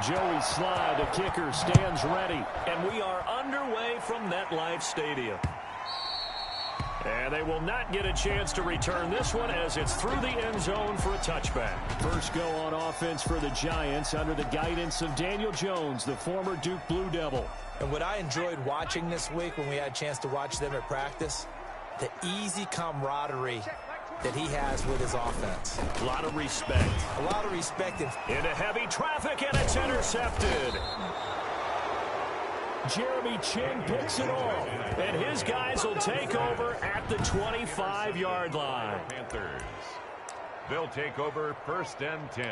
Joey Slye, the kicker, stands ready. And we are underway from MetLife Stadium. And they will not get a chance to return this one as it's through the end zone for a touchback. First go on offense for the Giants under the guidance of Daniel Jones, the former Duke Blue Devil. And what I enjoyed watching this week when we had a chance to watch them at practice, the easy camaraderie that he has with his offense. A lot of respect. A lot of respect. Into heavy traffic, and it's intercepted. Jeremy Chin picks it off, and his guys will take over at the 25-yard line. Panthers. They'll take over 1st and 10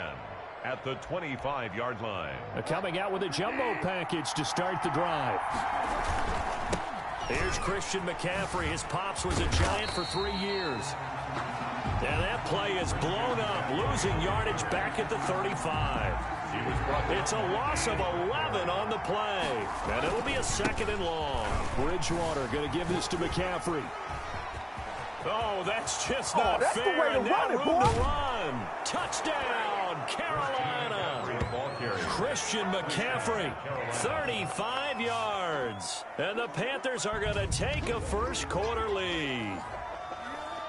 at the 25-yard line. Coming out with a jumbo package to start the drive. Here's Christian McCaffrey. His pops was a Giant for 3 years. And that play is blown up, losing yardage back at the 35. It's a loss of 11 on the play. And it'll be a 2nd and long. Bridgewater going to give this to McCaffrey. Oh, that's just not that's fair. The way to run it, boy. To run. Touchdown, Carolina. Christian McCaffrey, 35 yards. And the Panthers are going to take a first-quarter lead.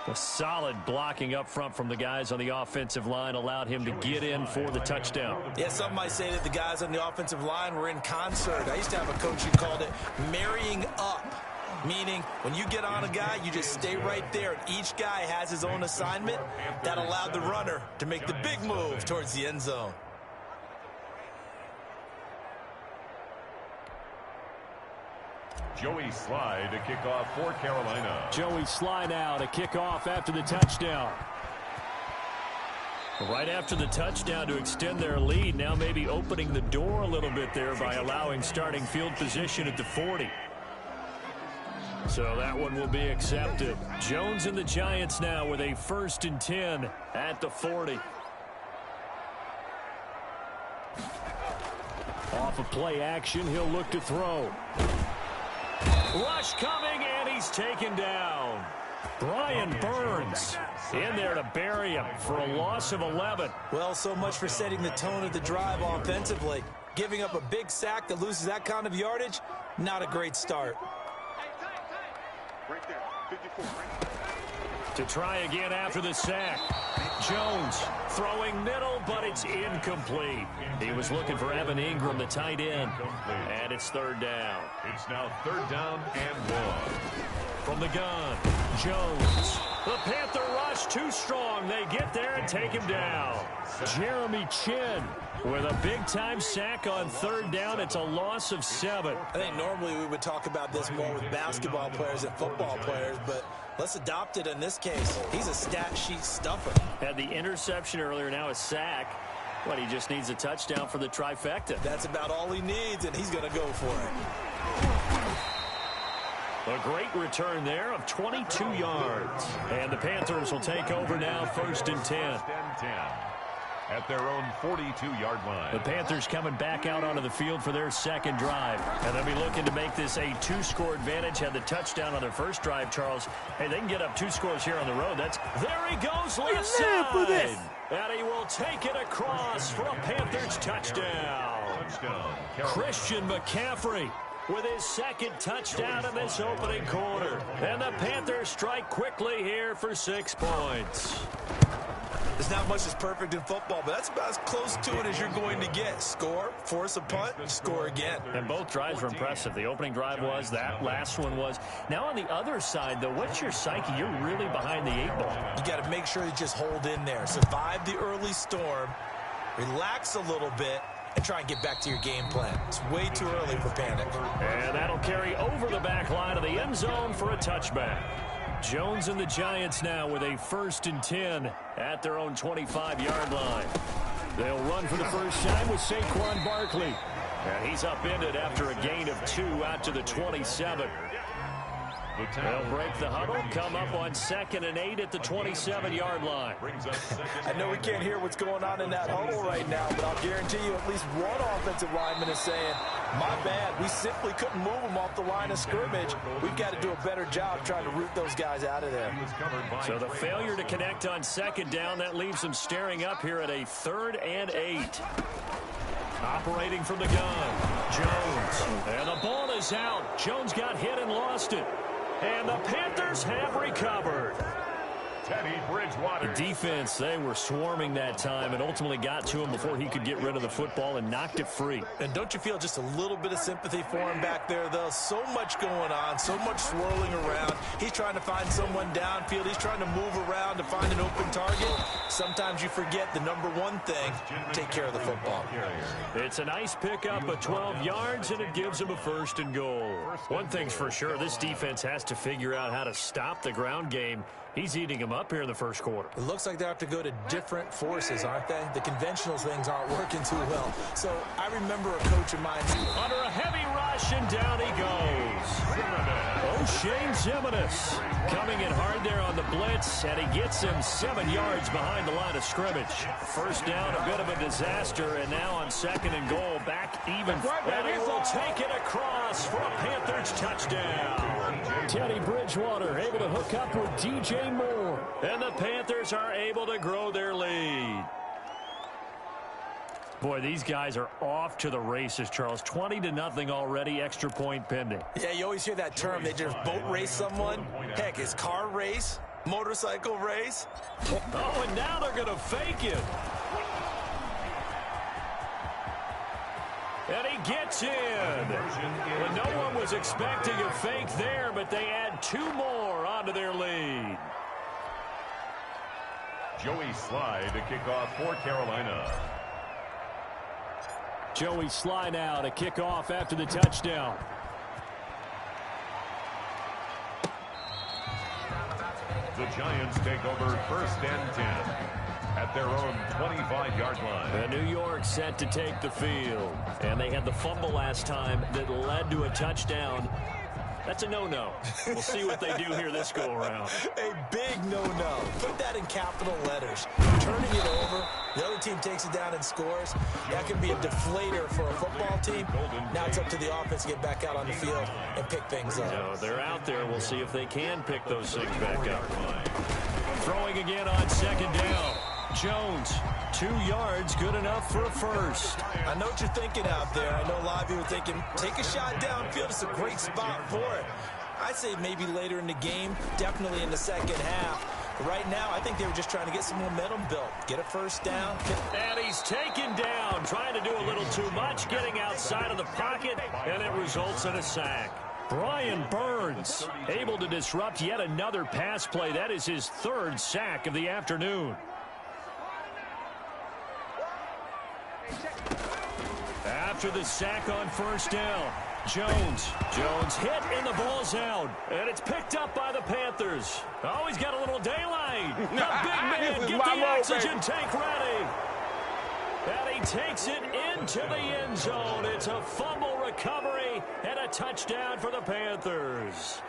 A solid blocking up front from the guys on the offensive line allowed him to get in for the touchdown. Yeah, some might say that the guys on the offensive line were in concert. I used to have a coach who called it marrying up, meaning when you get on a guy, you just stay right there. And each guy has his own assignment. That allowed the runner to make the big move towards the end zone. Joey Slye to kick off for Carolina. Joey Slye now to kick off after the touchdown. Right after the touchdown to extend their lead, now maybe opening the door a little bit there by allowing starting field position at the 40. So that one will be accepted. Jones and the Giants now with a 1st and 10 at the 40. Off of play action, he'll look to throw. Rush coming, and he's taken down. Brian Burns in there to bury him for a loss of 11. Well, so much for setting the tone of the drive offensively. Giving up a big sack that loses that kind of yardage, not a great start. Right there, 54. To try again after the sack. Jones throwing middle, but it's incomplete. He was looking for Evan Ingram, the tight end. And it's 3rd down. It's now 3rd down and 1. From the gun, Jones. The Panther rush too strong. They get there and take him down. Jeremy Chin with a big-time sack on 3rd down. It's a loss of 7. I think normally we would talk about this more with basketball players than football players, but let's adopt it in this case. He's a stat sheet stuffer. Had the interception earlier, now a sack. But he just needs a touchdown for the trifecta. That's about all he needs, and he's going to go for it. A great return there of 22 yards. And the Panthers will take over now, 1st and 10. 1st and 10 at their own 42-yard line. The Panthers coming back out onto the field for their 2nd drive. And they'll be looking to make this a 2-score advantage. Had the touchdown on their first drive, Charles. Hey, they can get up 2 scores here on the road. There he goes, left side. For this. And he will take it across for a Panthers touchdown. Christian McCaffrey with his 2nd touchdown in this opening quarter. And the Panthers strike quickly here for 6 points. There's not much that's perfect in football, but that's about as close to it as you're going to get. Score, force a punt, score again. And both drives were impressive. The opening drive was, that last one was. Now on the other side, though, what's your psyche? You're really behind the 8 ball. You got to make sure you just hold in there. Survive the early storm, relax a little bit, and try and get back to your game plan. It's way too early for panic. And that'll carry over the back line of the end zone for a touchback. Jones and the Giants now with a 1st and 10 at their own 25-yard line. They'll run for the first time with Saquon Barkley. And he's upended after a gain of 2 out to the 27. They'll break the huddle, come up on 2nd and 8 at the 27-yard line. I know we can't hear what's going on in that huddle right now, but I'll guarantee you at least one offensive lineman is saying, my bad, we simply couldn't move them off the line of scrimmage. We've got to do a better job trying to root those guys out of there. So the failure to connect on 2nd down, that leaves them staring up here at a 3rd and 8. Operating from the gun, Jones. And the ball is out. Jones got hit and lost it. And the Panthers have recovered. Teddy Bridgewater. The defense, they were swarming that time and ultimately got to him before he could get rid of the football and knocked it free. And don't you feel just a little bit of sympathy for him back there, though? So much going on, so much swirling around. He's trying to find someone downfield. He's trying to move around to find an open target. Sometimes you forget the number one thing, take care of the football. It's a nice pickup of 12 yards, and it gives him a 1st and goal. One thing's for sure, this defense has to figure out how to stop the ground game. He's eating him up here in the first quarter. It looks like they have to go to different forces, aren't they? The conventional things aren't working too well. So I remember a coach of mine. Under a heavy rush, and down he goes. O'Shane Zimenez coming in hard there on the blitz, and he gets him 7 yards behind the line of scrimmage. First down, a bit of a disaster, and now on 2nd and goal, back even. And he will take it across for a Panthers touchdown. Teddy Bridgewater able to hook up with DJ Moore. And the Panthers are able to grow their lead. Boy, these guys are off to the races, Charles. 20-0 already, extra point pending. Yeah, you always hear that term. They just boat race someone. Heck, it's car race, motorcycle race. Oh, and now they're going to fake it. And he gets in. Well, no one was expecting a fake there, but they add 2 more onto their lead. Joey Slye to kick off for Carolina. Joey Slye now to kick off after the touchdown. The Giants take over 1st and 10 at their own 25-yard line. New York set to take the field. And they had the fumble last time that led to a touchdown. That's a no-no. We'll see what they do here this go-around. A big no-no. Put that in capital letters. Turning it over, the other team takes it down and scores. That can be a deflator for a football team. Now it's up to the offense to get back out on the field and pick things up. So they're out there. We'll see if they can pick those things back up. Throwing again on 2nd down. Jones, 2 yards, good enough for a 1st. I know what you're thinking out there. I know a lot of you are thinking, take a shot downfield. It's a great spot for it. I'd say maybe later in the game, definitely in the 2nd half. But right now, I think they were just trying to get some momentum built. Get a 1st down. And he's taken down, trying to do a little too much, getting outside of the pocket, and it results in a sack. Brian Burns able to disrupt yet another pass play. That is his 3rd sack of the afternoon. After the sack on 1st down, Jones hit and the ball's out. And it's picked up by the Panthers. Oh, he's got a little daylight. The big man, get the oxygen tank ready. And he takes it into the end zone. It's a fumble recovery and a touchdown for the Panthers.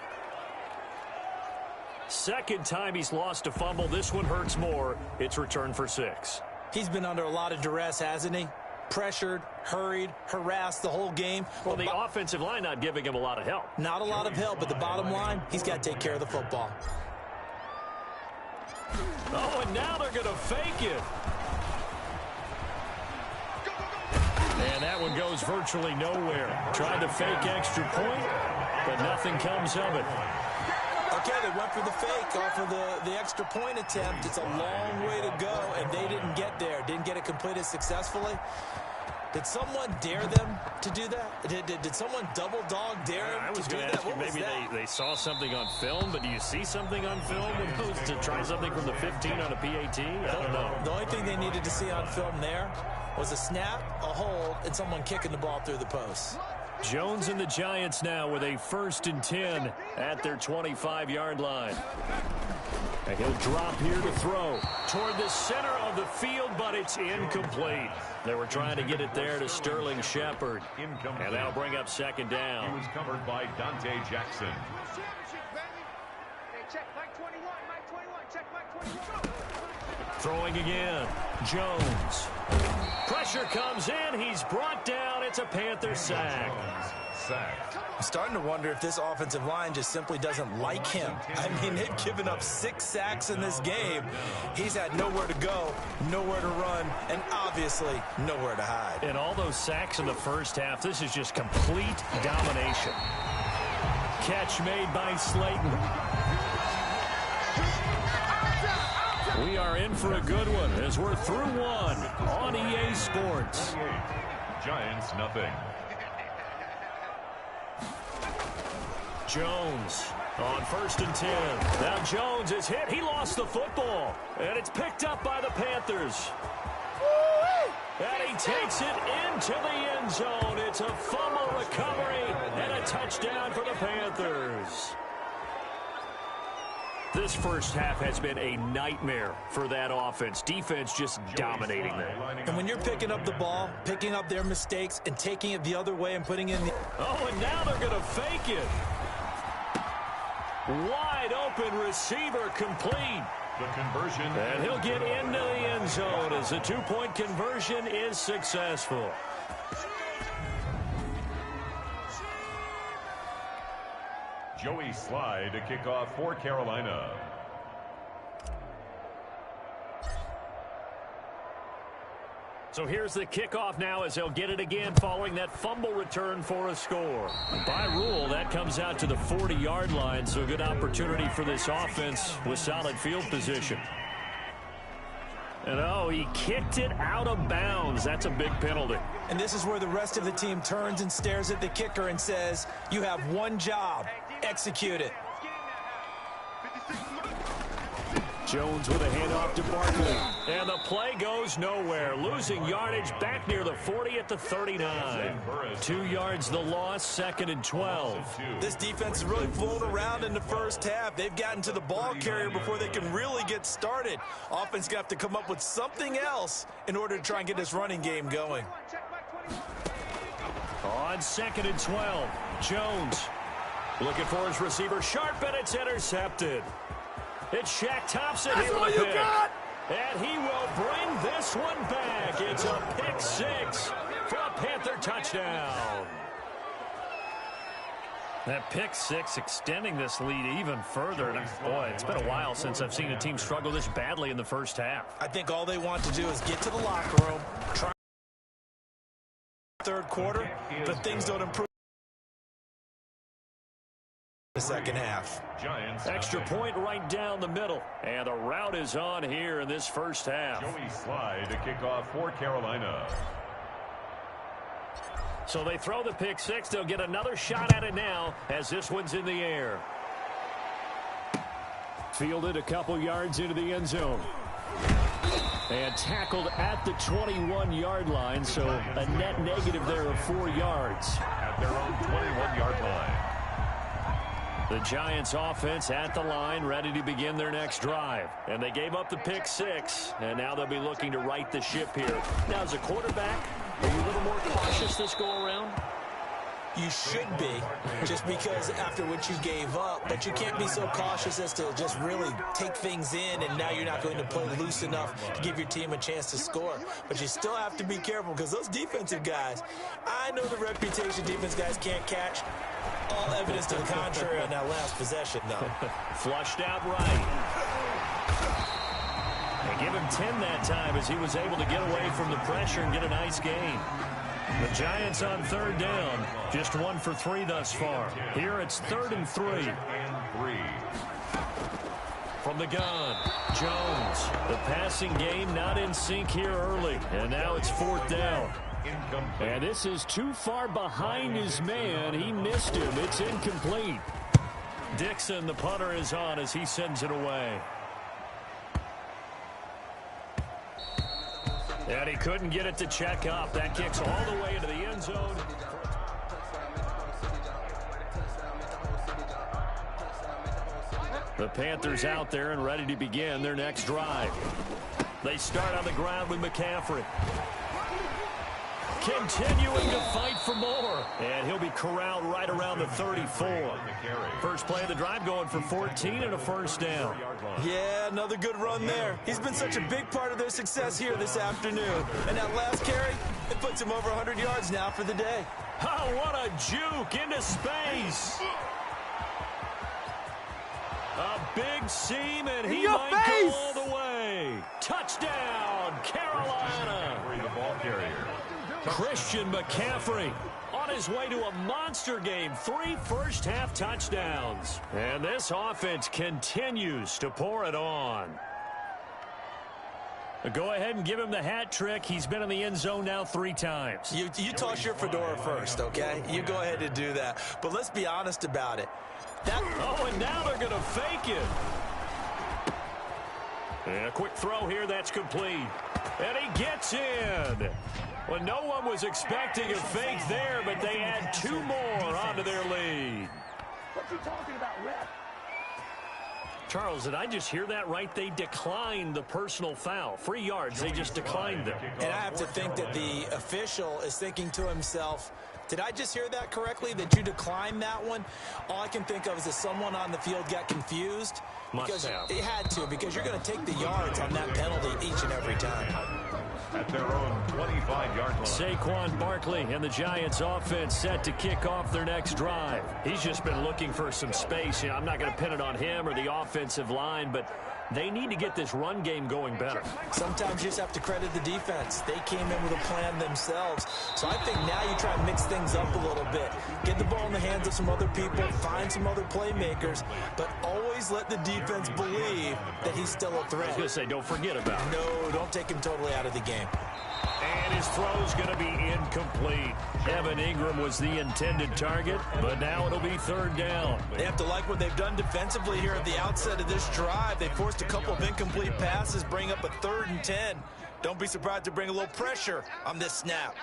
2nd time he's lost a fumble. This one hurts more. It's returned for 6. He's been under a lot of duress, hasn't he? Pressured, hurried, harassed the whole game. Well, the offensive line not giving him a lot of help. Not a lot of help, but the bottom line, he's got to take care of the football. Oh, and now they're going to fake it. And that one goes virtually nowhere. Tried to fake extra point, but nothing comes of it. Okay, they went for the fake off of the extra point attempt. It's a long way to go, and they didn't get there. Didn't get it completed successfully. Did someone dare them to do that? Did someone double dog dare them I was to do going to that? ask you, maybe they saw something on film, but do you see something on film opposed to try something from the 15 on a PAT? I don't know. The only thing they needed to see on film there was a snap, a hold, and someone kicking the ball through the post. Jones and the Giants now with a 1st and 10 at their 25-yard line. And he'll drop here to throw toward the center of the field, but it's incomplete. They were trying to get it there to Sterling Shepard. And that'll bring up 2nd down. He was covered by Dante Jackson. Throwing again, Jones. Pressure comes in. He's brought down. It's a Panther sack. sacked. I'm starting to wonder if this offensive line just simply doesn't like him. I mean, they've given up 6 sacks in this game. He's had nowhere to go, nowhere to run, and obviously nowhere to hide. And all those sacks in the first half, this is just complete domination. Catch made by Slayton. We are in for a good one as we're through one on EA Sports. Giants nothing. Jones on 1st and 10. Now Jones is hit. He lost the football. And it's picked up by the Panthers. And he takes it into the end zone. It's a fumble recovery and a touchdown for the Panthers. This first half has been a nightmare for that offense. Defense just dominating them. And when you're picking up the ball, picking up their mistakes, and taking it the other way and putting in the... Oh, and now they're going to fake it. Wide open receiver complete. The conversion. And he'll get into the end zone as the 2-point conversion is successful. Joey Slye to kick off for Carolina. So here's the kickoff now as they'll get it again following that fumble return for a score. By rule, that comes out to the 40-yard line, so a good opportunity for this offense with solid field position. And oh, he kicked it out of bounds. That's a big penalty. And this is where the rest of the team turns and stares at the kicker and says, you have one job. Execute it. Jones with a handoff to Barkley. And the play goes nowhere. Losing yardage back near the 40 at the 39. 2 yards the loss, 2nd and 12. This defense has really flown around in the first half. They've gotten to the ball carrier before they can really get started. Offense going to have to come up with something else in order to try and get this running game going. On 2nd and 12, Jones looking for his receiver Sharp, and it's intercepted. It's Shaq Thompson here with the pick. And he will bring this one back. It's a pick 6 for a Panther touchdown. That pick 6 extending this lead even further. And boy, it's been a while since I've seen a team struggle this badly in the first half. I think all they want to do is get to the locker room, try third quarter, but things don't improve the second half. Giants extra point right down the middle. And the route is on here in this first half. Joey Slye to kick off for Carolina. So they throw the pick 6. They'll get another shot at it now as this one's in the air. Fielded a couple yards into the end zone. And tackled at the 21-yard line, so a net negative there of 4 yards. At their own 21-yard line. The Giants offense at the line, ready to begin their next drive. And they gave up the pick 6, and now they'll be looking to right the ship here. Now, as a quarterback, are you a little more cautious this go-around? You should be, just because after what you gave up, but you can't be so cautious as to just really take things in, and now you're not going to play loose enough to give your team a chance to score. But you still have to be careful because those defensive guys, I know the reputation defense guys can't catch. All evidence to the contrary on that last possession, though. Flushed out right. They give him 10 that time as he was able to get away from the pressure and get a nice gain. The Giants on 3rd down, just 1 for 3 thus far. Here it's 3rd and 3. From the gun, Jones. The passing game not in sync here early, and now it's 4th down. And this is too far behind his man. He missed him. It's incomplete. Dixon, the punter, is on as he sends it away. And he couldn't get it to check up. That kicks all the way into the end zone. The Panthers out there and ready to begin their next drive. They start on the ground with McCaffrey. Continuing to fight for more. And he'll be corralled right around the 34. First play of the drive going for 14 and a first down. Yeah, another good run there. He's been such a big part of their success here this afternoon. And that last carry, it puts him over 100 yards now for the day. Oh, what a juke into space. A big seam, and he might go all the way. Touchdown, Carolina. The ball carrier. Christian McCaffrey on his way to a monster game. 3 first-half touchdowns. And this offense continues to pour it on. Go ahead and give him the hat trick. He's been in the end zone now 3 times. You toss your fedora first, okay? You go ahead and do that. But let's be honest about it. Oh, and now they're going to fake it. And a quick throw here, that's complete. And he gets in. Well, no one was expecting a fake there, but they add 2 more onto their lead. What you talking about, ref? Charles, did I just hear that right? They declined the personal foul. 3 yards, they just declined them. And I have to think that the official is thinking to himself, did I just hear that correctly, that you declined that one? All I can think of is that someone on the field got confused. Because it had to, because you're going to take the yards on that penalty each and every time. At their own 25-yard line. Saquon Barkley and the Giants offense set to kick off their next drive. He's just been looking for some space. You know, I'm not going to pin it on him or the offensive line, but they need to get this run game going better. Sometimes you just have to credit the defense. They came in with a plan themselves. So I think now you try and mix things up a little bit. Get the ball in the hands of some other people, find some other playmakers, but always let the defense believe that he's still a threat. I was going to say, don't forget about it. No, don't take him totally out of the game. And his throw's going to be incomplete. Evan Ingram was the intended target, but now it'll be 3rd down. They have to like what they've done defensively here at the outset of this drive. They forced a couple of incomplete passes, bring up a 3rd and 10. Don't be surprised to bring a little pressure on this snap.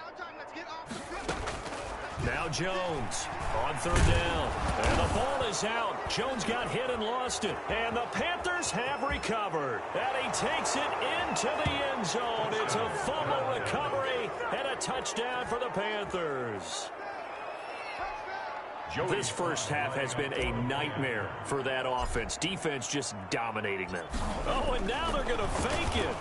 Now Jones on 3rd down. And the ball is out. Jones got hit and lost it. And the Panthers have recovered. And he takes it into the end zone. It's a fumble recovery and a touchdown for the Panthers. This first half has been a nightmare for that offense. Defense just dominating them. Oh, and now they're going to fake it.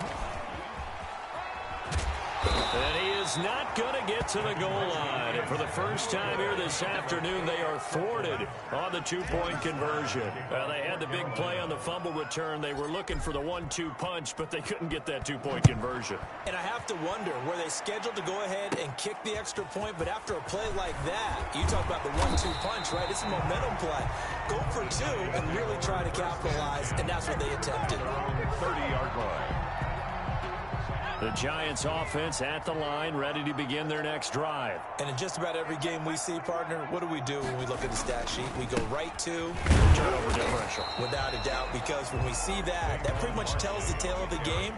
And he is not going to get to the goal line. And for the first time here this afternoon, they are thwarted on the 2-point conversion. They had the big play on the fumble return. They were looking for the 1-2 punch, but they couldn't get that 2-point conversion. And I have to wonder, were they scheduled to go ahead and kick the extra point? But after a play like that, you talk about the 1-2 punch, right? It's a momentum play. Go for 2 and really try to capitalize, and that's what they attempted. 30-yard line. The Giants offense at the line, ready to begin their next drive. And in just about every game we see, partner, what do we do when we look at the stat sheet? We go right to turnover differential. Without a doubt, because when we see that, that pretty much tells the tale of the game.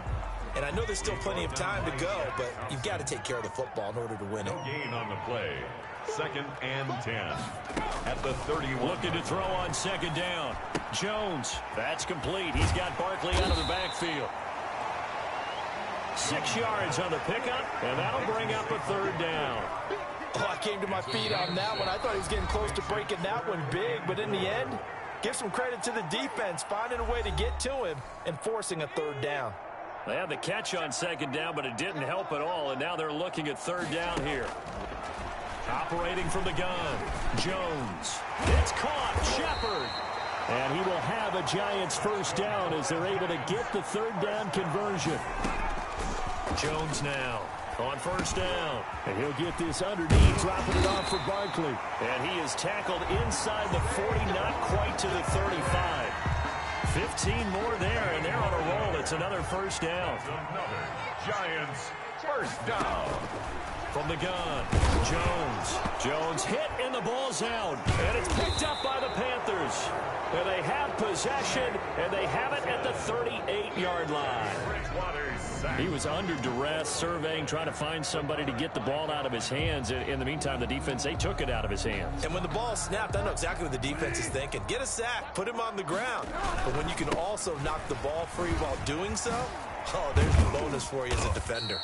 And I know there's still plenty of time to go, but you've got to take care of the football in order to win it. Gain on the play. 2nd and 10. At the 31. Looking to throw on 2nd down. Jones, that's complete. He's got Barkley out of the backfield. 6 yards on the pickup, and that'll bring up a 3rd down. Oh, I came to my feet on that one. I thought he was getting close to breaking that one big, but in the end, give some credit to the defense, finding a way to get to him and forcing a 3rd down. They had the catch on 2nd down, but it didn't help at all, and now they're looking at 3rd down here. Operating from the gun, Jones. It's caught, Shepard. And he will have a Giants 1st down as they're able to get the 3rd down conversion. Jones now on 1st down. And he'll get this underneath, dropping it off for Barkley. And he is tackled inside the 40, not quite to the 35. 15 more there, and they're on a roll. It's another 1st down. Another Giants 1st down. From the gun, Jones hit, and the ball's out. And it's picked up by the Panthers. And they have possession, and they have it at the 38-yard line. He was under duress, surveying, trying to find somebody to get the ball out of his hands. In the meantime, the defense, they took it out of his hands. And when the ball snapped, I know exactly what the defense is thinking. Get a sack, put him on the ground. But when you can also knock the ball free while doing so, oh, there's the bonus for you as a defender.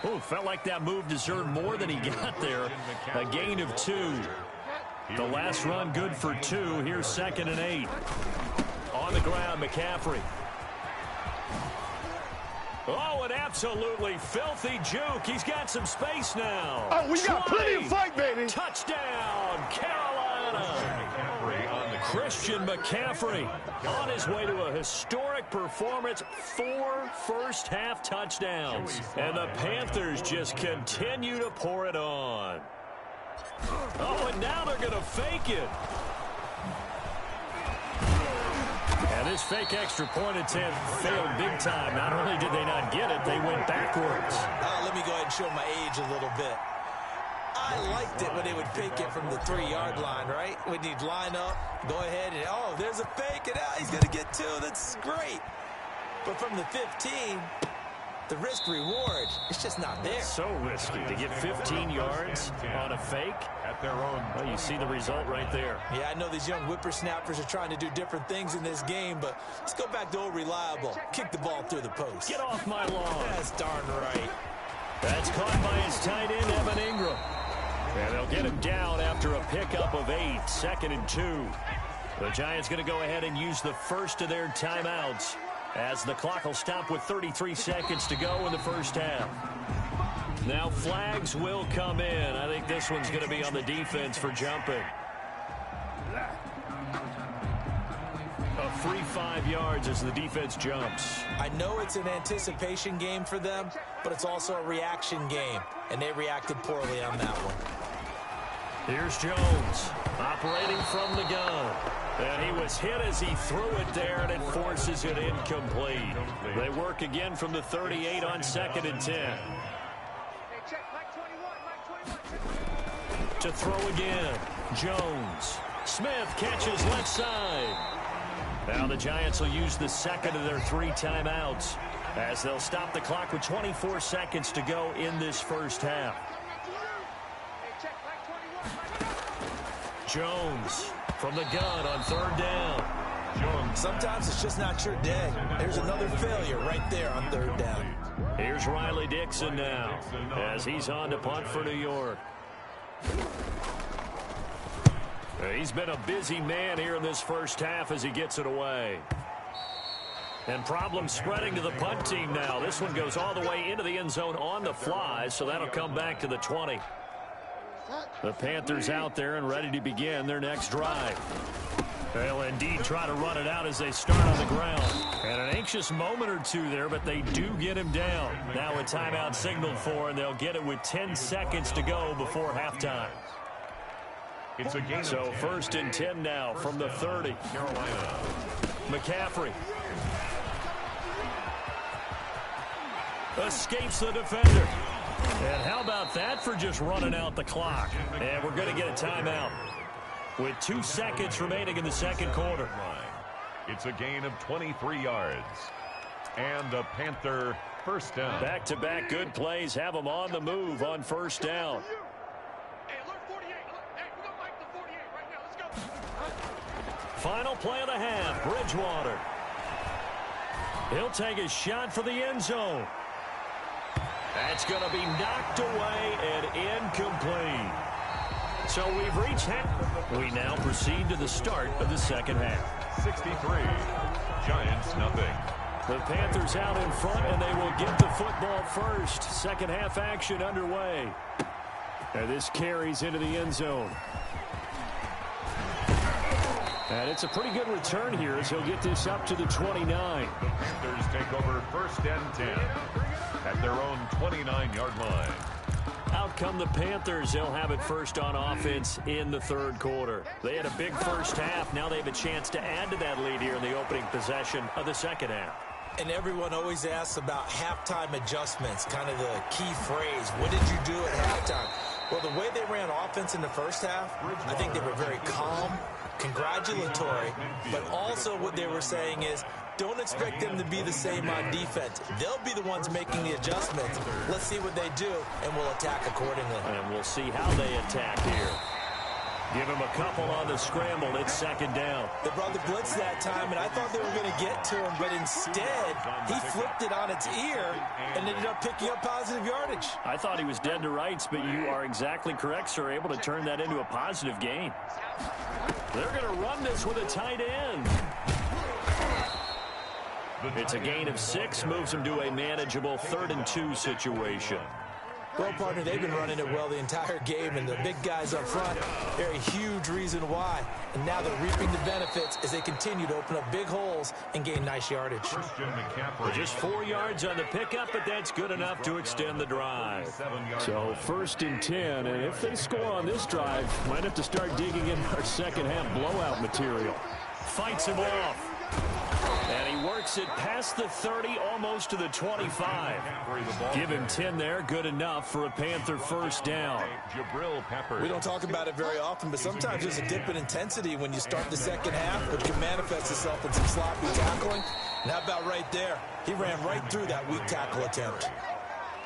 Oh, felt like that move deserved more than he got there. A gain of 2. The last run good for 2. Here's 2nd and 8. On the ground, McCaffrey. Oh, an absolutely filthy juke. He's got some space now. Oh, we got plenty of fight, baby. Touchdown, Carolina. Christian McCaffrey on his way to a historic performance, 4 first-half touchdowns. And the Panthers just continue to pour it on. Oh, and now they're going to fake it. And this fake extra point attempt failed big time. Not only did they not get it, they went backwards. Let me go ahead and show my age a little bit. I liked it when they would fake it from the 3-yard line, right? When you'd line up, go ahead, and, oh, there's a fake, and he's going to get 2. That's great. But from the 15, the risk-reward, it's just not there. So risky to get 15 yards on a fake. At their own. Well, you see the result right there. Yeah, I know these young whippersnappers are trying to do different things in this game, but let's go back to old reliable. Kick the ball through the post. Get off my lawn. That's darn right. That's caught by his tight end, Evan Ingram. And they'll get him down after a pickup of 8, 2nd and 2. The Giants going to go ahead and use the first of their timeouts as the clock will stop with 33 seconds to go in the first half. Now flags will come in. I think this one's going to be on the defense for jumping. A free 5 yards as the defense jumps. I know it's an anticipation game for them, but it's also a reaction game, and they reacted poorly on that one. Here's Jones operating from the gun. And he was hit as he threw it there, and it forces it incomplete. They work again from the 38 on 2nd and 10. To throw again. Jones. Smith catches left side. Now the Giants will use the second of their 3 timeouts as they'll stop the clock with 24 seconds to go in this first half. Jones from the gun on 3rd down. Jones. Sometimes it's just not your day. There's another failure right there on 3rd down. Here's Riley Dixon now as he's on to punt for New York. He's been a busy man here in this first half as he gets it away. And problems spreading to the punt team now. This one goes all the way into the end zone on the fly, so that'll come back to the 20. The Panthers out there and ready to begin their next drive. They'll indeed try to run it out as they start on the ground. And an anxious moment or two there, but they do get him down. Now a timeout signaled for, and they'll get it with 10 seconds to go before halftime. It's a game. So 1st and 10 now from the 30. Carolina. McCaffrey. Escapes the defender. And how about that for just running out the clock? And we're going to get a timeout with 2 seconds remaining in the second quarter. It's a gain of 23 yards. And a Panther first down. Back-to-back good plays have them on the move on 1st down. Final play of the half, Bridgewater. He'll take a shot for the end zone. That's going to be knocked away and incomplete. So we've reached half. We now proceed to the start of the second half. 63. Giants nothing. The Panthers out in front, and they will get the football first. Second half action underway. And this carries into the end zone. And it's a pretty good return here as he'll get this up to the 29. The Panthers take over 1st and 10 at their own 29-yard line. Out come the Panthers. They'll have it first on offense in the 3rd quarter. They had a big first half. Now they have a chance to add to that lead here in the opening possession of the second half. And everyone always asks about halftime adjustments, kind of the key phrase. What did you do at halftime? Well, the way they ran offense in the first half, I think they were very calm, congratulatory, but also what they were saying is, don't expect them to be the same on defense. They'll be the ones making the adjustments. Let's see what they do, and we'll attack accordingly. And we'll see how they attack here. Give him a couple on the scramble. It's 2nd down. They brought the blitz that time, and I thought they were going to get to him, but instead, he flipped it on its ear and ended up picking up positive yardage. I thought he was dead to rights, but you are exactly correct, sir. Able to turn that into a positive gain. They're going to run this with a tight end. It's a gain of 6, moves them to a manageable 3rd and 2 situation. Well, partner, they've been running it well the entire game, and the big guys up front, they're a huge reason why. And now they're reaping the benefits as they continue to open up big holes and gain nice yardage. Just 4 yards on the pickup, but that's good enough to extend the drive. So 1st and 10, and if they score on this drive, might have to start digging in our second half blowout material. Fights him off. And he works it past the 30, almost to the 25. Give him 10 there, good enough for a Panther first down. We don't talk about it very often, but sometimes there's a dip in intensity when you start the second half, which can manifest itself in some sloppy tackling. And how about right there? He ran right through that weak tackle attempt.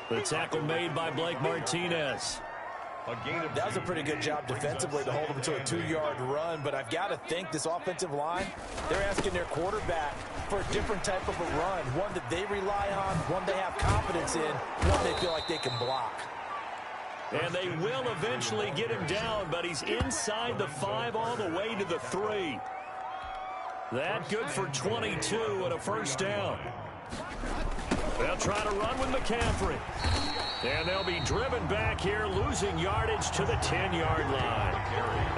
The tackle made by Blake Martinez. That was a pretty good job defensively to hold him to a 2-yard run, but I've got to think this offensive line, they're asking their quarterback for a different type of a run, one that they rely on, one they have confidence in, one they feel like they can block. And they will eventually get him down, but he's inside the 5 all the way to the 3. That good for 22 and a first down. They'll try to run with McCaffrey. And they'll be driven back here, losing yardage to the 10-yard line.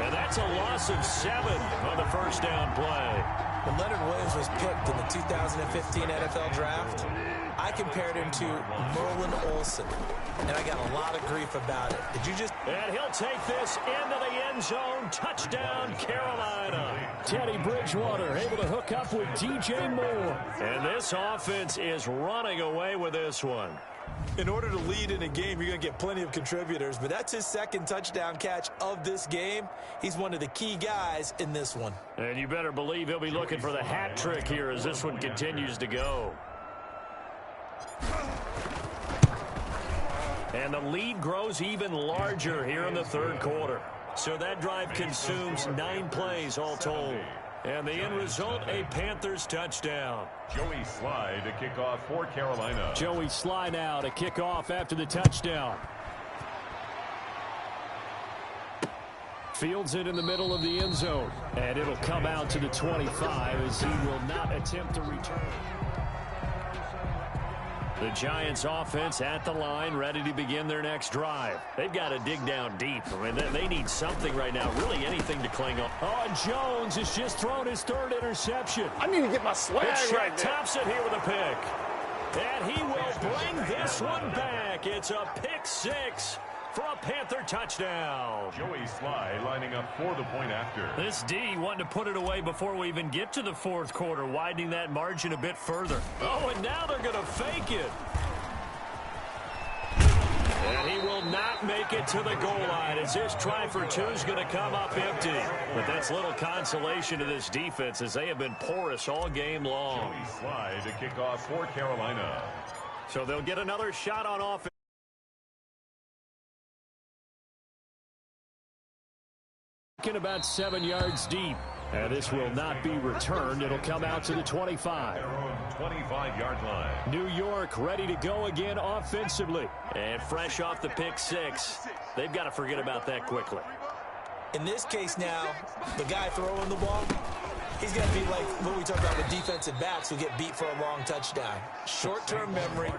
And that's a loss of 7 on the first down play. When Leonard Williams was picked in the 2015 NFL Draft, I compared him to Merlin Olsen, and I got a lot of grief about it. Did you just... And he'll take this into the end zone. Touchdown, Carolina. Teddy Bridgewater able to hook up with DJ Moore. And this offense is running away with this one. In order to lead in a game, you're going to get plenty of contributors, but that's his 2nd touchdown catch of this game. He's one of the key guys in this one. And you better believe he'll be looking for the hat trick here as this one continues to go. And the lead grows even larger here in the 3rd quarter. So that drive consumes 9 plays all told. And the end result, a Panthers touchdown. Joey Sly to kick off for Carolina. Joey Sly now to kick off after the touchdown. Fields it in the middle of the end zone. And it'll come out to the 25 as he will not attempt to return. The Giants offense at the line, ready to begin their next drive. They've got to dig down deep. I mean, they need something right now, really anything to cling on. Oh, and Jones has just thrown his 3rd interception. I need to get my swag right there. Thompson here with a pick. And he will bring this one back. It's a pick 6 for a Panther touchdown. Joey Sly lining up for the point after. This D wanting to put it away before we even get to the 4th quarter, widening that margin a bit further. Oh, and now they're going to fake it. And he will not make it to the goal line as this try for 2 is going to come up empty. But that's little consolation to this defense as they have been porous all game long. Joey Sly to kick off for Carolina. So they'll get another shot on offense. About 7 yards deep. And this will not be returned. It'll come out to the 25. Their own 25-yard line. New York ready to go again offensively. And fresh off the pick 6. They've got to forget about that quickly. In this case now, the guy throwing the ball, he's going to be like what we talk about with defensive backs who get beat for a long touchdown. Short-term memory,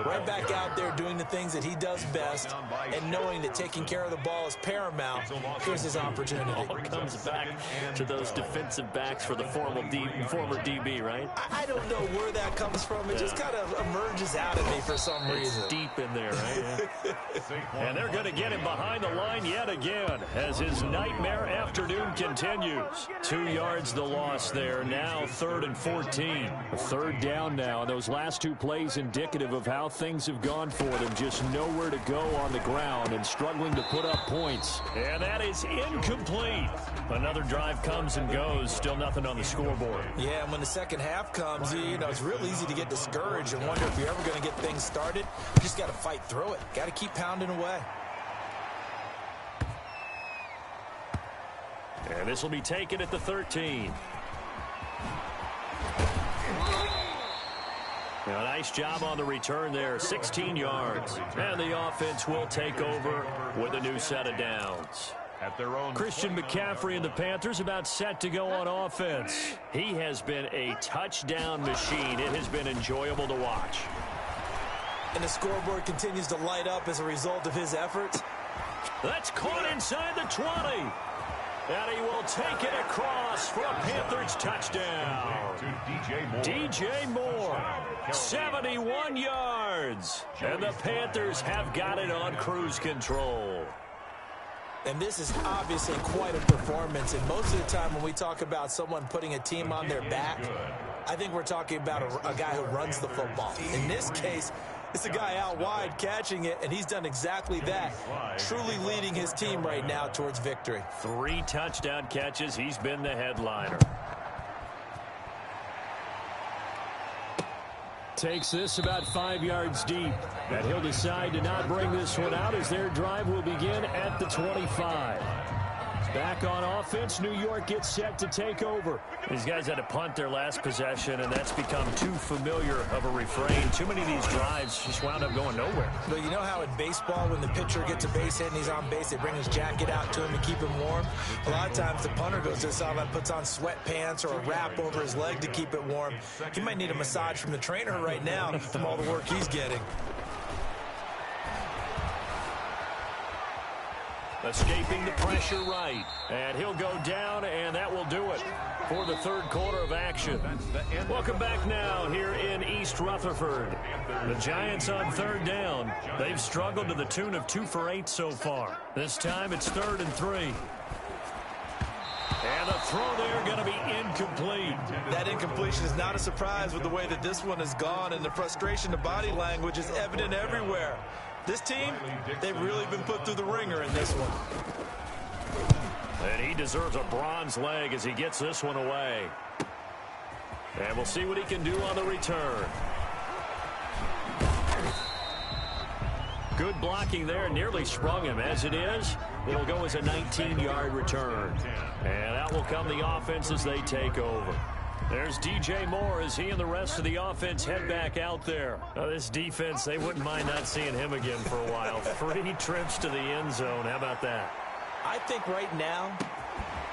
right back out there doing the things that he does best, and knowing that taking care of the ball is paramount. Here's his opportunity. All comes back to those defensive backs for the former DB, right? I don't know where that comes from. It just kind of emerges out of me for some reason. It's deep in there, right? And they're going to get him behind the line yet again as his nightmare afternoon continues. 2 yards the loss there. Now 3rd and 14. A 3rd down now. And those last 2 plays indicative of how things have gone for them. Just nowhere to go on the ground and struggling to put up points. And that is incomplete. Another drive comes and goes. Still nothing on the scoreboard. Yeah, and when the second half comes, you know, it's real easy to get discouraged and wonder if you're ever going to get things started. You just got to fight through it. Got to keep pounding away. And this will be taken at the 13. Now, nice job on the return there, 16 yards. And the offense will take over with a new set of downs. at their own. Christian McCaffrey and the Panthers about set to go on offense. He has been a touchdown machine. It has been enjoyable to watch. And the scoreboard continues to light up as a result of his efforts. That's caught inside the 20. And he will take it across for a Panthers touchdown. DJ Moore, 71 yards. And the Panthers have got it on cruise control. And this is obviously quite a performance. And most of the time when we talk about someone putting a team on their back, I think we're talking about a guy who runs the football. In this case, it's a guy out wide catching it, and he's done exactly that, truly leading his team right now towards victory. 3 touchdown catches. He's been the headliner. Takes this about 5 yards deep. And he'll decide to not bring this one out as their drive will begin at the 25. Back on offense, New York gets set to take over. These guys had to punt their last possession, and that's become too familiar of a refrain. Too many of these drives just wound up going nowhere. But you know how in baseball, when the pitcher gets a base hit and he's on base, they bring his jacket out to him to keep him warm? A lot of times the punter goes to the sideline, puts on sweatpants or a wrap over his leg to keep it warm. He might need a massage from the trainer right now from all the work he's getting. Escaping the pressure right. And he'll go down, and that will do it for the third quarter of action. Welcome back now here in East Rutherford. The Giants on third down. They've struggled to the tune of 2 for 8 so far. This time it's 3rd and 3. And the throw there going to be incomplete. That incompletion is not a surprise with the way that this one has gone, and the frustration, the body language is evident everywhere. This team, they've really been put through the ringer in this one. And he deserves a bronze leg as he gets this one away. And we'll see what he can do on the return. Good blocking there, nearly sprung him. As it is, it'll go as a 19-yard return. And out will come the offense as they take over. There's DJ Moore as he and the rest of the offense head back out there. Now, this defense, they wouldn't mind not seeing him again for a while. 3 trips to the end zone. How about that? I think right now,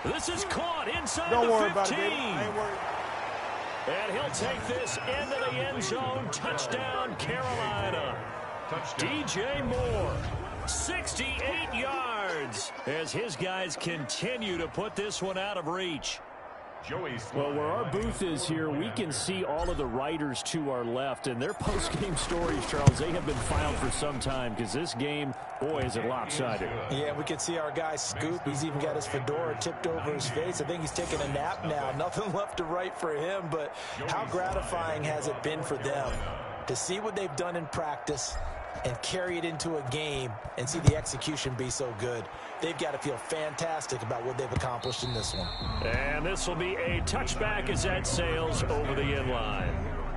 this is caught inside Don't the worry 15. about it, baby. I ain't worried. And he'll take this into the end zone. Touchdown, Carolina. DJ Moore, 68 yards as his guys continue to put this one out of reach. Well, where our booth is here, we can see all of the writers to our left, and their post-game stories, Charles, they have been filed for some time because this game, boy, is it lopsided. Yeah, we can see our guy Scoop. He's even got his fedora tipped over his face. I think he's taking a nap now. Nothing left to write for him, but how gratifying has it been for them to see what they've done in practice and carry it into a game and see the execution be so good. They've got to feel fantastic about what they've accomplished in this one. And this will be a touchback as that sails over the end line.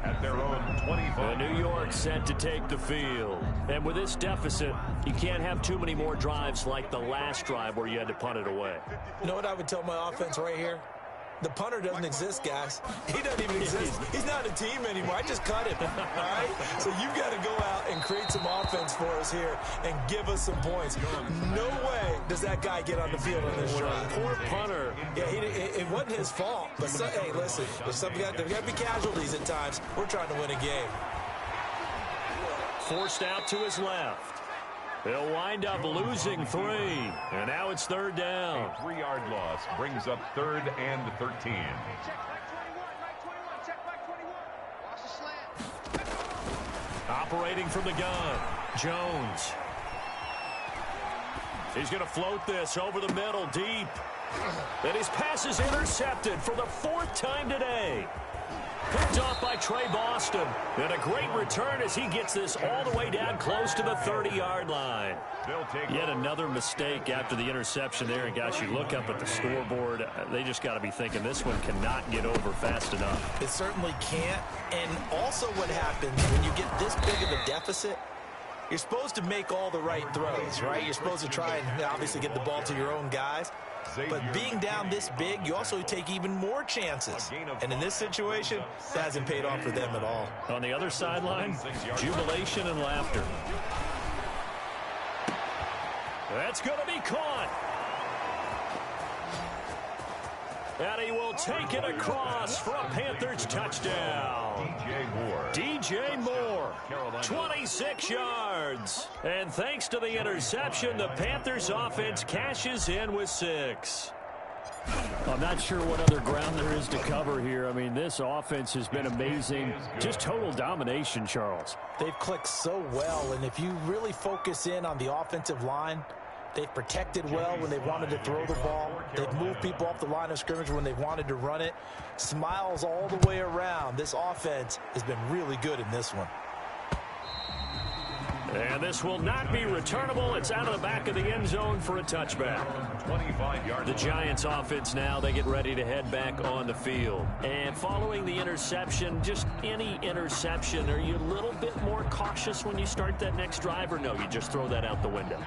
At their own 25. New York set to take the field. And with this deficit, you can't have too many more drives like the last drive where you had to punt it away. You know what I would tell my offense right here? The punter doesn't exist, guys. He doesn't even exist. He's not a team anymore. I just cut him, all right? So you've got to go out and create some offense for us here and give us some points. No way does that guy get on the field on this drive. Poor punter. Yeah, it wasn't his fault. But, hey, listen, there's got to be casualties at times. We're trying to win a game. Forced out to his left. They'll wind up losing 3. And now it's 3rd down. A 3-yard loss brings up 3rd and 13. Operating from the gun, Jones. He's going to float this over the middle, deep. And his pass is intercepted for the 4th time today. Picked off by Trey Boston. And a great return as he gets this all the way down close to the 30-yard line. Yet another mistake after the interception there. And, gosh, you look up at the scoreboard, they just got to be thinking this one cannot get over fast enough. It certainly can't. And also what happens when you get this big of a deficit, you're supposed to make all the right throws, right? You're supposed to try and obviously get the ball to your own guys. But being down this big, you also take even more chances. And in this situation, that hasn't paid off for them at all. On the other sideline, jubilation and laughter. That's going to be caught. And he will take it across for a Panthers touchdown. DJ Moore, 26 yards. And thanks to the interception, the Panthers offense cashes in with 6. I'm not sure what other ground there is to cover here. I mean, this offense has been amazing. Just total domination, Charles. They've clicked so well, and if you really focus in on the offensive line, they've protected well when they wanted to throw the ball. They've moved people off the line of scrimmage when they wanted to run it. Smiles all the way around. This offense has been really good in this one. And this will not be returnable. It's out of the back of the end zone for a touchback. 25-yard. The Giants offense now, they get ready to head back on the field. And following the interception, just any interception, are you a little bit more cautious when you start that next drive, or no, you just throw that out the window?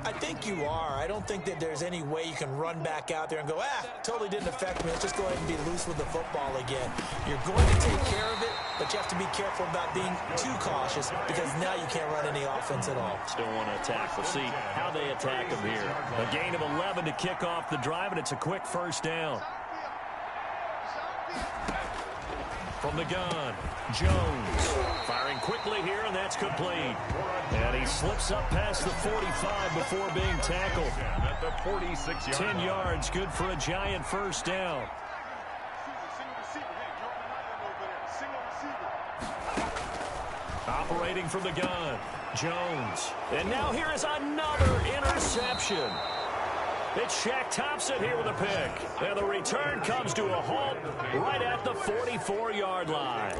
I think you are. I don't think that there's any way you can run back out there and go, totally didn't affect me. Let's just go ahead and be loose with the football again. You're going to take care of it, but you have to be careful about being too cautious because now you can't run any offense at all. Still want to attack. We'll see how they attack them here. A gain of 11 to kick off the drive, and it's a quick first down. From the gun, Jones firing quickly here, and that's complete. And he slips up past the 45 before being tackled. At the 46-yard 10 yards, good for a Giant first down. Operating from the gun, Jones. And now here is another interception. It's Shaq Thompson here with a pick. And the return comes to a halt right at the 44-yard line.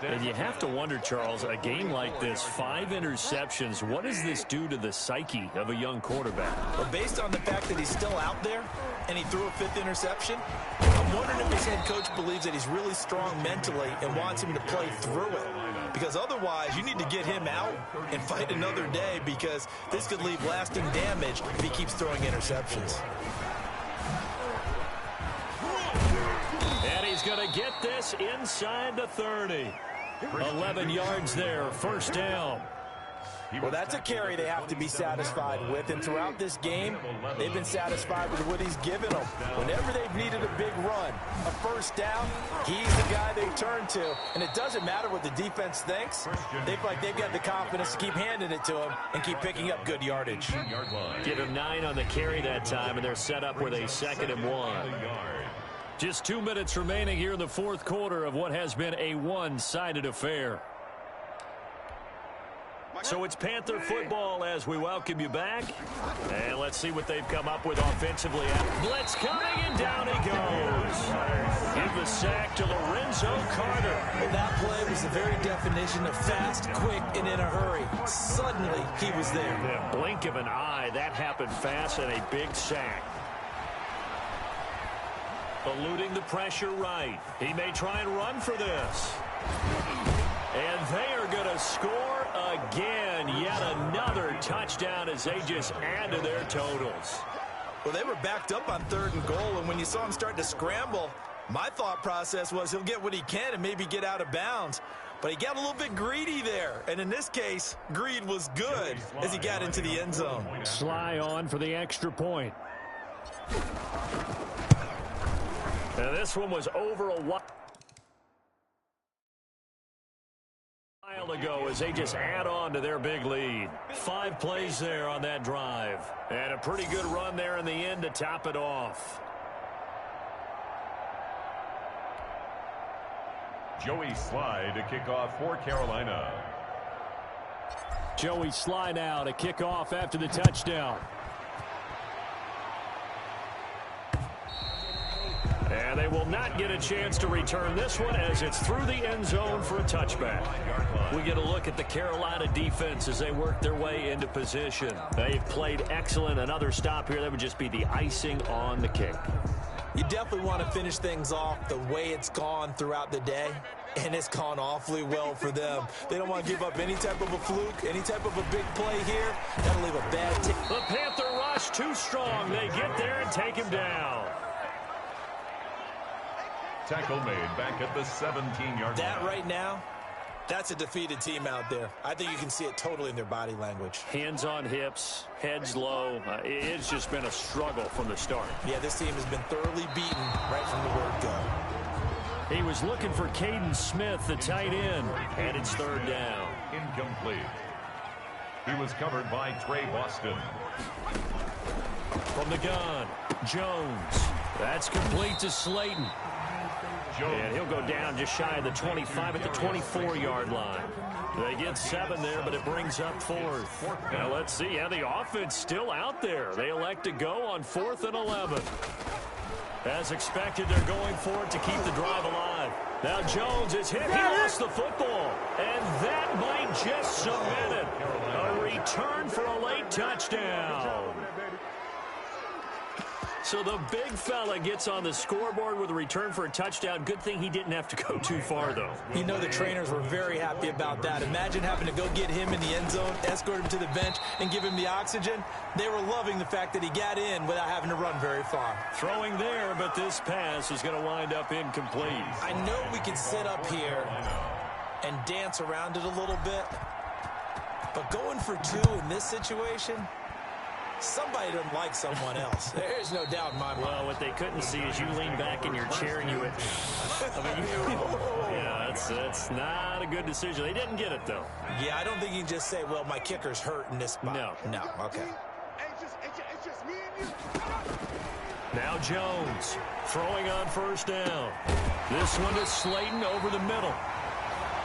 And you have to wonder, Charles, a game like this, 5 interceptions, what does this do to the psyche of a young quarterback? Well, based on the fact that he's still out there and he threw a 5th interception, I'm wondering if his head coach believes that he's really strong mentally and wants him to play through it. Because otherwise, you need to get him out and fight another day because this could leave lasting damage if he keeps throwing interceptions. And he's going to get this inside the 30. 11 yards there, first down. Well, that's a carry they have to be satisfied with, and throughout this game, they've been satisfied with what he's given them. Whenever they've needed a big run, a first down, he's the guy they turn to, and it doesn't matter what the defense thinks. They feel like they've got the confidence to keep handing it to him and keep picking up good yardage. Give him 9 on the carry that time, and they're set up with a 2nd and 1. Just 2 minutes remaining here in the fourth quarter of what has been a one-sided affair. So it's Panther football as we welcome you back. And let's see what they've come up with offensively. Blitz coming, and down he goes. Give the sack to Lorenzo Carter. Well, that play was the very definition of fast, quick, and in a hurry. Suddenly, he was there. The blink of an eye, that happened fast, and a big sack. Eluding the pressure right. He may try and run for this. And they are going to score again. Yet another touchdown as they just add to their totals. Well, they were backed up on 3rd and goal, and when you saw him start to scramble, my thought process was he'll get what he can and maybe get out of bounds. But he got a little bit greedy there. And in this case, greed was good as he got into the end zone. Sly on for the extra point. And this one was over a while ago as they just add on to their big lead. 5 plays there on that drive. And a pretty good run there in the end to top it off. Joey Sly to kick off for Carolina. Joey Sly now to kick off after the touchdown. And they will not get a chance to return this one as it's through the end zone for a touchback. We get a look at the Carolina defense as they work their way into position. They've played excellent. Another stop here, that would just be the icing on the cake. You definitely want to finish things off the way it's gone throughout the day, and it's gone awfully well for them. They don't want to give up any type of a fluke, any type of a big play here. That'll leave a bad tip. The Panther rush too strong. They get there and take him down. Tackle made back at the 17-yard line. That right now That's a defeated team out there. I think you can see it totally in their body language. Hands on hips, heads low. It's just been a struggle from the start. Yeah, this team has been thoroughly beaten right from the word go. He was looking for Caden Smith, the tight end, and it's third down. Incomplete. He was covered by Trey Boston. From the gun, Jones. That's complete to Slayton. And he'll go down just shy of the 25 at the 24-yard line. They get 7 there, but it brings up 4th. Now let's see how the offense still out there. They elect to go on 4th and 11. As expected, they're going for it to keep the drive alive. Now Jones is hit. He lost the football. And that might just cement it. A return for a late touchdown. So the big fella gets on the scoreboard with a return for a touchdown. Good thing he didn't have to go too far, though. You know the trainers were very happy about that. Imagine having to go get him in the end zone, escort him to the bench, and give him the oxygen. They were loving the fact that he got in without having to run very far. Throwing there, but this pass is going to wind up incomplete. I know we can sit up here and dance around it a little bit, but going for 2 in this situation, somebody doesn't like someone else. There's no doubt in my mind. Well, what they couldn't see is you lean back in your chair and you went, yeah, it's not a good decision. They didn't get it, though. Yeah, I don't think you can just say, well, my kicker's hurt in this spot. No, okay. Now Jones throwing on first down. This one is Slayton over the middle.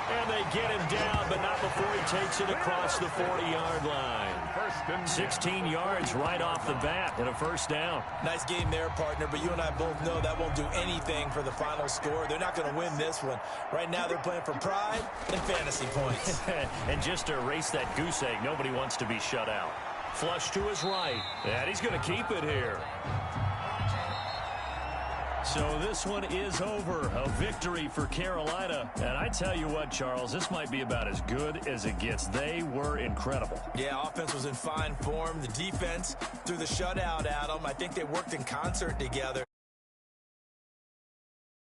And they get him down, but not before he takes it across the 40-yard line. 16 yards right off the bat and a first down. Nice game there, partner, but you and I both know that won't do anything for the final score. They're not going to win this one. Right now they're playing for pride and fantasy points. And just to erase that goose egg, nobody wants to be shut out. Flush to his right, and he's going to keep it here. So this one is over. A victory for Carolina. And I tell you what, Charles, this might be about as good as it gets. They were incredible. Yeah, offense was in fine form. The defense threw the shutout at them. I think they worked in concert together.